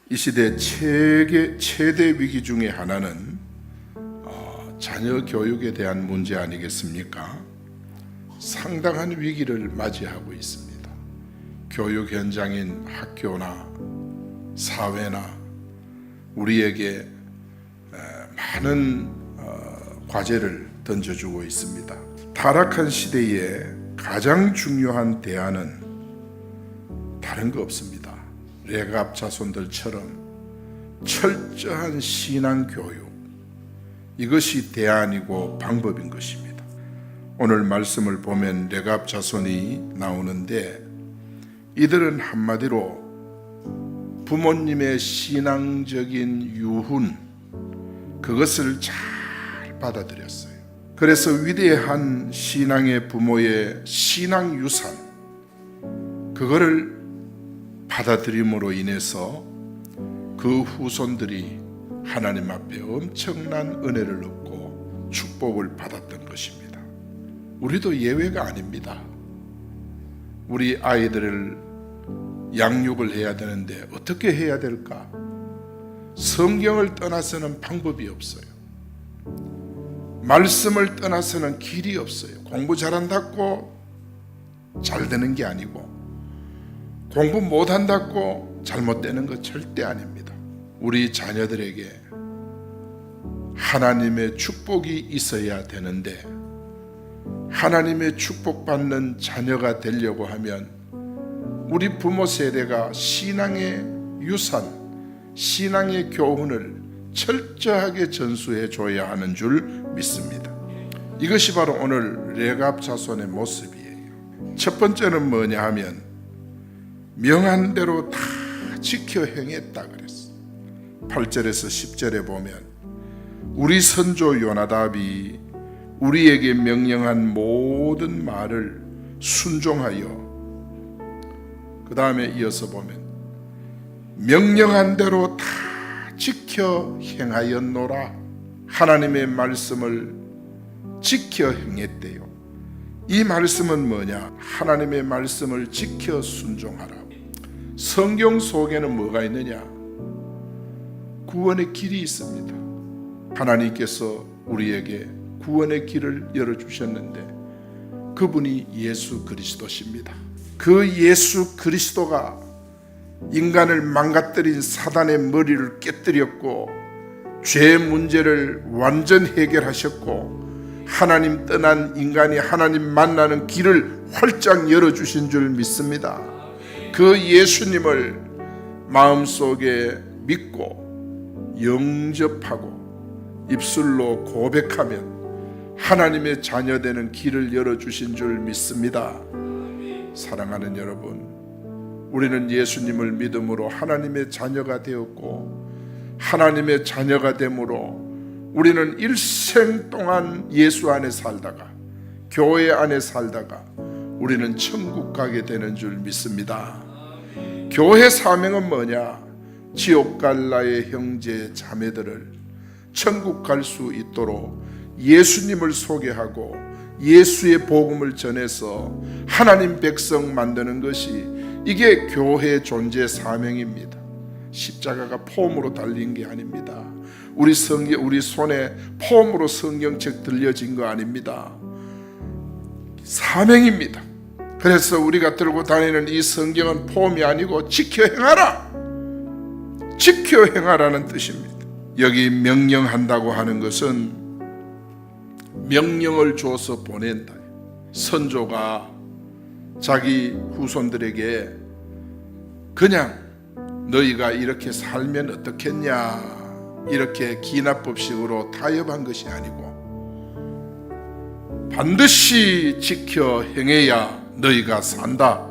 이 시대 최대 위기 중에 하나는 자녀 교육에 대한 문제 아니겠습니까? 상당한 위기를 맞이하고 있습니다. 교육 현장인 학교나 사회나 우리에게 많은 과제를 던져주고 있습니다. 타락한 시대에 가장 중요한 대안은 다른 거 없습니다. 레갑 자손들처럼 철저한 신앙 교육, 이것이 대안이고 방법인 것입니다. 오늘 말씀을 보면 레갑 자손이 나오는데, 이들은 한마디로 부모님의 신앙적인 유훈, 그것을 잘 받아들였어요. 그래서 위대한 신앙의 부모의 신앙 유산, 그거를 받아들임으로 인해서 그 후손들이 하나님 앞에 엄청난 은혜를 얻고 축복을 받았던 것입니다. 우리도 예외가 아닙니다. 우리 아이들을 양육을 해야 되는데 어떻게 해야 될까? 성경을 떠나서는 방법이 없어요. 말씀을 떠나서는 길이 없어요. 공부 잘한다고 잘 되는 게 아니고, 공부 못한다고 잘못되는 것 절대 아닙니다. 우리 자녀들에게 하나님의 축복이 있어야 되는데, 하나님의 축복받는 자녀가 되려고 하면 우리 부모 세대가 신앙의 유산, 신앙의 교훈을 철저하게 전수해 줘야 하는 줄 믿습니다. 이것이 바로 오늘 레갑 자손의 모습이에요. 첫 번째는 뭐냐 하면 명한 대로 다 지켜 행했다 그랬어. 8절에서 10절에 보면 우리 선조 요나답이 우리에게 명령한 모든 말을 순종하여, 그 다음에 이어서 보면 명령한 대로 다 지켜 행하였노라. 하나님의 말씀을 지켜 행했대요. 이 말씀은 뭐냐? 하나님의 말씀을 지켜 순종하라. 성경 속에는 뭐가 있느냐? 구원의 길이 있습니다. 하나님께서 우리에게 구원의 길을 열어주셨는데 그분이 예수 그리스도십니다. 그 예수 그리스도가 인간을 망가뜨린 사단의 머리를 깨뜨렸고, 죄 문제를 완전 해결하셨고, 하나님 떠난 인간이 하나님 만나는 길을 활짝 열어주신 줄 믿습니다. 그 예수님을 마음속에 믿고 영접하고 입술로 고백하면 하나님의 자녀되는 길을 열어주신 줄 믿습니다. 사랑하는 여러분, 우리는 예수님을 믿음으로 하나님의 자녀가 되었고, 하나님의 자녀가 됨으로 우리는 일생 동안 예수 안에 살다가, 교회 안에 살다가 우리는 천국 가게 되는 줄 믿습니다. 교회 사명은 뭐냐? 지옥 갈 나의 형제 자매들을 천국 갈 수 있도록 예수님을 소개하고 예수의 복음을 전해서 하나님 백성 만드는 것이, 이게 교회 존재 사명입니다. 십자가가 폼으로 달린 게 아닙니다. 우리 손에 폼으로 성경책 들려진 거 아닙니다. 사명입니다. 그래서 우리가 들고 다니는 이 성경은 폼이 아니고 지켜 행하라, 지켜 행하라는 뜻입니다. 여기 명령한다고 하는 것은 명령을 줘서 보낸다. 선조가 자기 후손들에게 그냥 너희가 이렇게 살면 어떻겠냐, 이렇게 기납법식으로 타협한 것이 아니고 반드시 지켜 행해야 너희가 산다,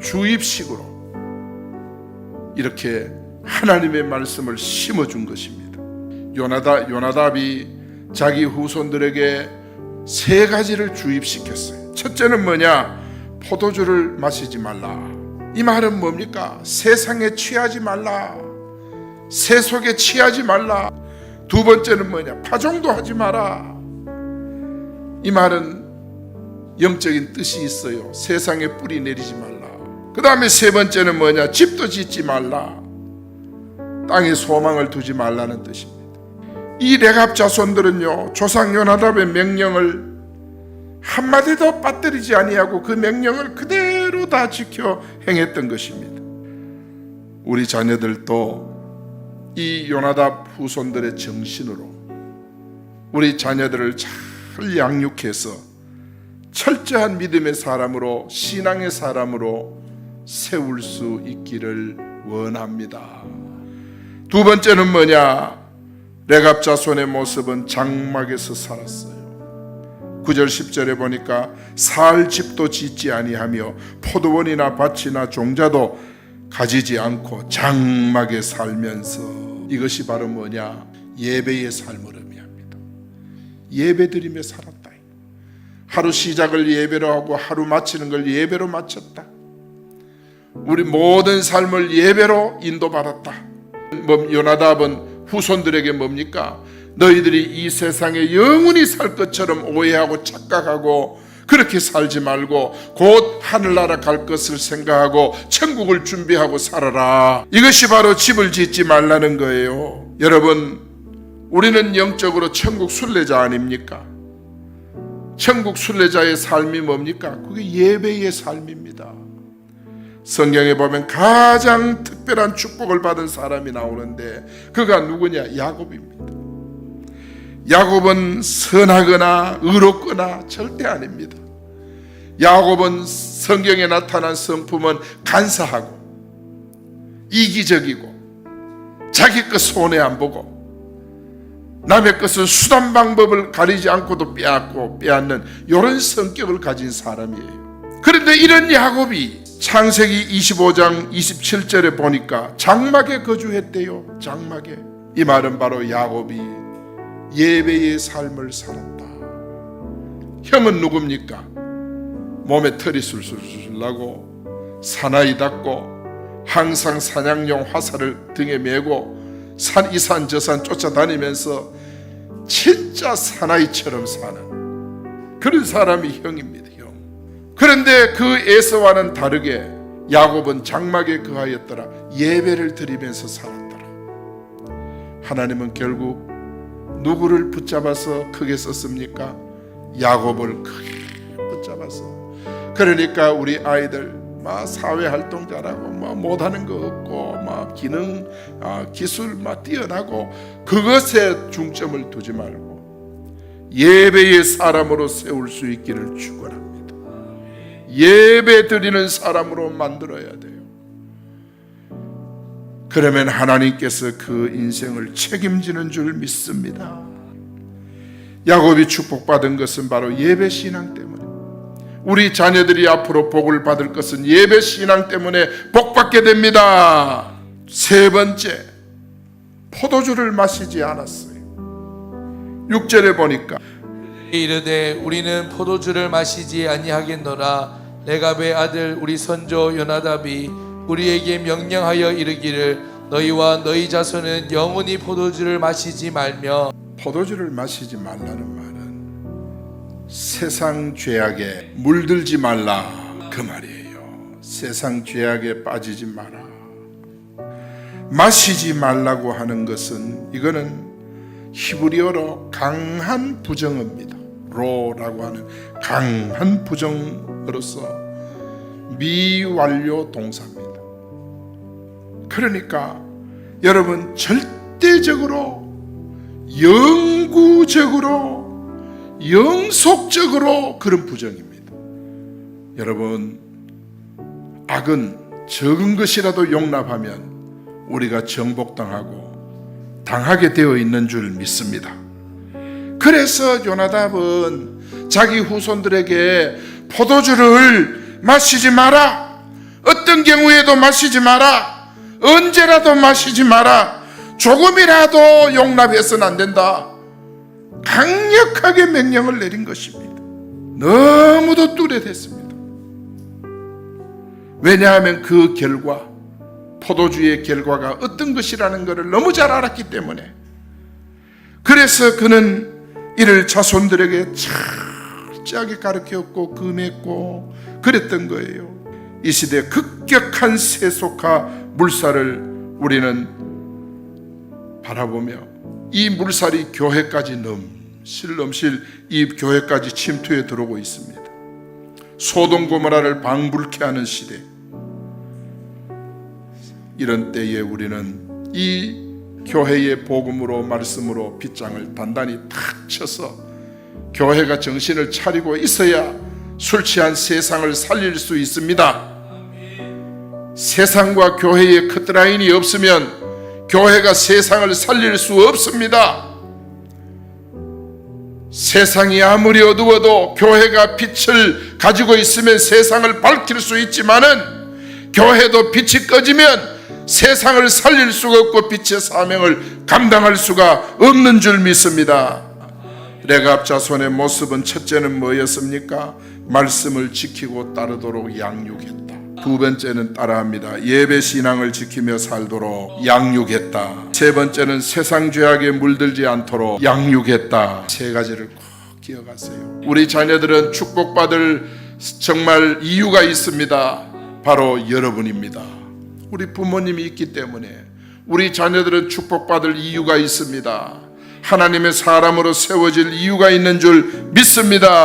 주입식으로 이렇게 하나님의 말씀을 심어준 것입니다. 요나답이 자기 후손들에게 세 가지를 주입시켰어요. 첫째는 뭐냐? 포도주를 마시지 말라. 이 말은 뭡니까? 세상에 취하지 말라, 세속에 취하지 말라. 두 번째는 뭐냐? 파종도 하지 마라. 이 말은 영적인 뜻이 있어요. 세상에 뿌리 내리지 말라. 그 다음에 세 번째는 뭐냐? 집도 짓지 말라. 땅에 소망을 두지 말라는 뜻입니다. 이 레갑 자손들은요, 조상 요나답의 명령을 한마디도 빠뜨리지 아니하고 그 명령을 그대로 다 지켜 행했던 것입니다. 우리 자녀들도 이 요나답 후손들의 정신으로 우리 자녀들을 잘 양육해서 철저한 믿음의 사람으로, 신앙의 사람으로 세울 수 있기를 원합니다. 두 번째는 뭐냐? 레갑 자손의 모습은 장막에서 살았어요. 9절 10절에 보니까 살 집도 짓지 아니하며 포도원이나 밭이나 종자도 가지지 않고 장막에 살면서, 이것이 바로 뭐냐? 예배의 삶을 의미합니다. 예배드리며 살았다. 하루 시작을 예배로 하고 하루 마치는 걸 예배로 마쳤다. 우리 모든 삶을 예배로 인도받았다. 요나답은 후손들에게 뭡니까? 너희들이 이 세상에 영원히 살 것처럼 오해하고 착각하고 그렇게 살지 말고 곧 하늘나라 갈 것을 생각하고 천국을 준비하고 살아라. 이것이 바로 집을 짓지 말라는 거예요. 여러분, 우리는 영적으로 천국 순례자 아닙니까? 천국 순례자의 삶이 뭡니까? 그게 예배의 삶입니다. 성경에 보면 가장 특별한 축복을 받은 사람이 나오는데 그가 누구냐? 야곱입니다. 야곱은 선하거나 의롭거나 절대 아닙니다. 야곱은 성경에 나타난 성품은 간사하고 이기적이고 자기 것 손해 안 보고 남의 것은 수단 방법을 가리지 않고도 빼앗는 이런 성격을 가진 사람이에요. 그런데 이런 야곱이 창세기 25장 27절에 보니까 장막에 거주했대요. 장막에. 이 말은 바로 야곱이 예배의 삶을 살았다. 형은 누굽니까? 몸에 털이 술술술 나고 사나이 닿고 항상 사냥용 화살을 등에 메고 이 산 저 산 쫓아다니면서 진짜 사나이처럼 사는 그런 사람이 형입니다. 형. 그런데 그 에서와는 다르게 야곱은 장막에 거하였더라. 예배를 드리면서 살았더라. 하나님은 결국 누구를 붙잡아서 크게 썼습니까? 야곱을 크게 붙잡아서. 그러니까 우리 아이들 막 사회활동 잘하고 막 못하는 거 없고 막 기술 막 뛰어나고 그것에 중점을 두지 말고 예배의 사람으로 세울 수 있기를 축원합니다. 예배 드리는 사람으로 만들어야 돼요. 그러면 하나님께서 그 인생을 책임지는 줄 믿습니다. 야곱이 축복받은 것은 바로 예배 신앙 때문에, 우리 자녀들이 앞으로 복을 받을 것은 예배 신앙 때문에 복받게 됩니다. 세 번째, 포도주를 마시지 않았어요. 6절에 보니까 이르되 우리는 포도주를 마시지 아니하겠노라. 레갑의 아들 우리 선조 요나답이 우리에게 명령하여 이르기를 너희와 너희 자손은 영원히 포도주를 마시지 말며. 포도주를 마시지 말라는 말은 세상 죄악에 물들지 말라 그 말이에요. 세상 죄악에 빠지지 마라. 마시지 말라고 하는 것은 이거는 히브리어로 강한 부정어입니다. 로라고 하는 강한 부정어로서 미완료 동사입니다. 그러니까 여러분 절대적으로 영구적으로 영속적으로 그런 부정입니다. 여러분, 악은 적은 것이라도 용납하면 우리가 정복당하고 당하게 되어 있는 줄 믿습니다. 그래서 요나답은 자기 후손들에게 포도주를 마시지 마라, 어떤 경우에도 마시지 마라, 언제라도 마시지 마라, 조금이라도 용납해서는 안 된다, 강력하게 명령을 내린 것입니다. 너무도 뚜렷했습니다. 왜냐하면 그 결과, 포도주의 결과가 어떤 것이라는 것을 너무 잘 알았기 때문에. 그래서 그는 이를 자손들에게 철저하게 가르쳤고 금했고 그랬던 거예요. 이 시대 급격한 세속화 물살을 우리는 바라보며 이 물살이 교회까지 넘실 이 교회까지 침투해 들어오고 있습니다. 소돔 고모라를 방불케 하는 시대. 이런 때에 우리는 이 교회의 복음으로 말씀으로 빗장을 단단히 탁 쳐서 교회가 정신을 차리고 있어야 술 취한 세상을 살릴 수 있습니다. 세상과 교회의 커트라인이 없으면 교회가 세상을 살릴 수 없습니다. 세상이 아무리 어두워도 교회가 빛을 가지고 있으면 세상을 밝힐 수 있지만은 교회도 빛이 꺼지면 세상을 살릴 수가 없고 빛의 사명을 감당할 수가 없는 줄 믿습니다. 레갑 자손의 모습은 첫째는 뭐였습니까? 말씀을 지키고 따르도록 양육했다. 두 번째는 따라합니다. 예배 신앙을 지키며 살도록 양육했다. 세 번째는 세상 죄악에 물들지 않도록 양육했다. 세 가지를 꼭 기억하세요. 우리 자녀들은 축복받을 정말 이유가 있습니다. 바로 여러분입니다. 우리 부모님이 있기 때문에 우리 자녀들은 축복받을 이유가 있습니다. 하나님의 사람으로 세워질 이유가 있는 줄 믿습니다.